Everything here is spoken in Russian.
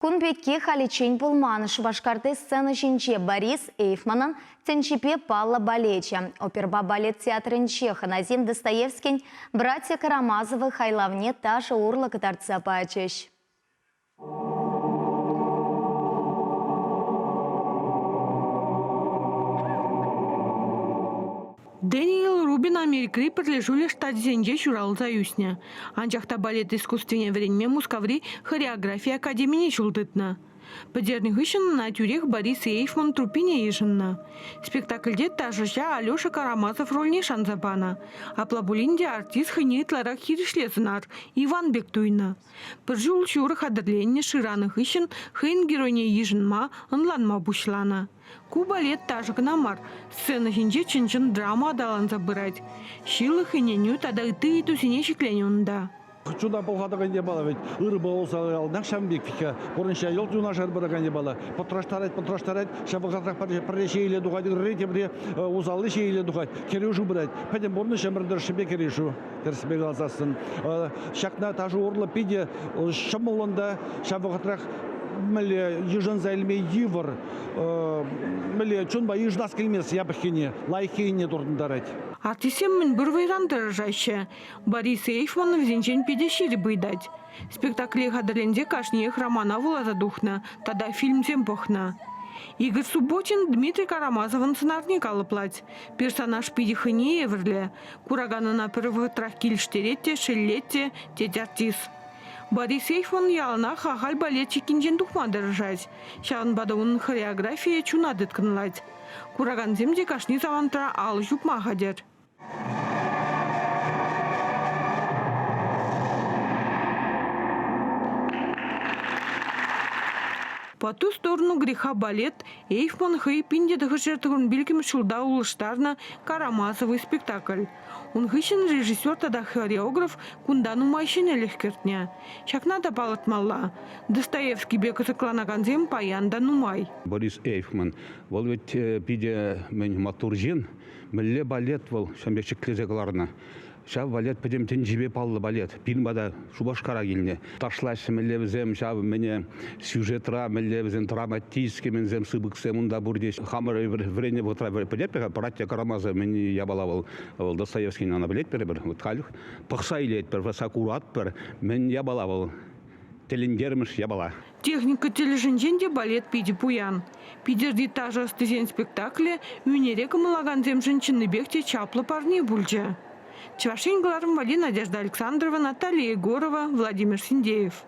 Кунбекке халичень пулман Шубашкарты сцена жинче Борис Эйфманын тенчипе Палла балеча. Оперба балет театрынче Ханазим Достоевский братья Карамазовы хайлавне таша урла катарца пачеш. Дэниел Рубин Америкри подлежули штат Зенде Шурал Заюсня. Анчахта балет искусственне времени мускаври хореография академии чулдытна. Подерних ищен на тюрех Борис Эйфман трупине ежинна. Спектакльде тажыша Алеша Карамазов рольне шанзапана. А плабулинде артист хынит ларах хиришлезынар Иван Бектуйна. Пыржул шуры хадырленне шираных ищен хын геройне ежинма ынланма бушлана. Ку балет тажыгына мар. Сцена хинче чынчын драма адалан забырать. Шилы хыненю тада ыты тусине шикленюнда. Чуда полгадаган не было, ведь ырба олса наш шамбик фика, порнища ел тюна шарбараган не было. Потраштарать, шабагатрах пареше или духать, рытебре узалыше или духать, керюшу брать. Пойдем порнища мрдер шибе керюшу, терсбегал засын. Шакна тажу орла пиде, шамоланда, шабагатрах мэле ежен зайлме евр, мэле чунба ежнас келмес ябахине, лайхине дурндарать. Артисем мен бір вайран дыржаще. Борис Эйфман взенчен педешири быдать. Спектакле хадырленде кашне храмана вулаза духна, тада фильм темпохна. Игорь Субботин Дмитрий Карамазовын сценарник алыплать. Персонаж пидихыне еврле. Курагана на первых трах кильштеретте, шеллетте, теть артист. Борис Эйфман ялына хахаль балетчик кинжен тухма дыржать. Шағын бадауын хореография чуна дыткынлать. Кураган земде кашни завантра ал жупма хадер. По ту сторону греха балет Эйфман хэй пинде дыхышертығын билкім шулда улыштарна Карамазовый спектакль. Он хыщен режиссер тада хореограф кундану майшене легкертня. Шакна да палатмалла. Достоевский бекасы кланаганзем паянда нумай. Борис Эйфман, вол ведь пиде мен матуржин, милле балет вол шамбекчик клезегларна. Шав балет педем тенжибе паллы балет. Пилмада Шубашкара келне. Ташлаш миллебізем шав мене сюжетра, миллебізем драматический мензем сыбыксем унда бурдеш. Хамыр врене вотра педепега, братья Карамаза мені ябалавал Достоевский на балет перебір. Вот халюх. Пахса илет пер, васакурат пер, мен ябалавал. Телендермыш ябала. Техника тележинженде балет пиди пуян. Пидерди тажа стезен спектакле, юнерека малаганзем женщины бегте чаплы парни бульджа. Чевашин Гларм, Надежда Александрова, Наталья Егорова, Владимир Синдеев.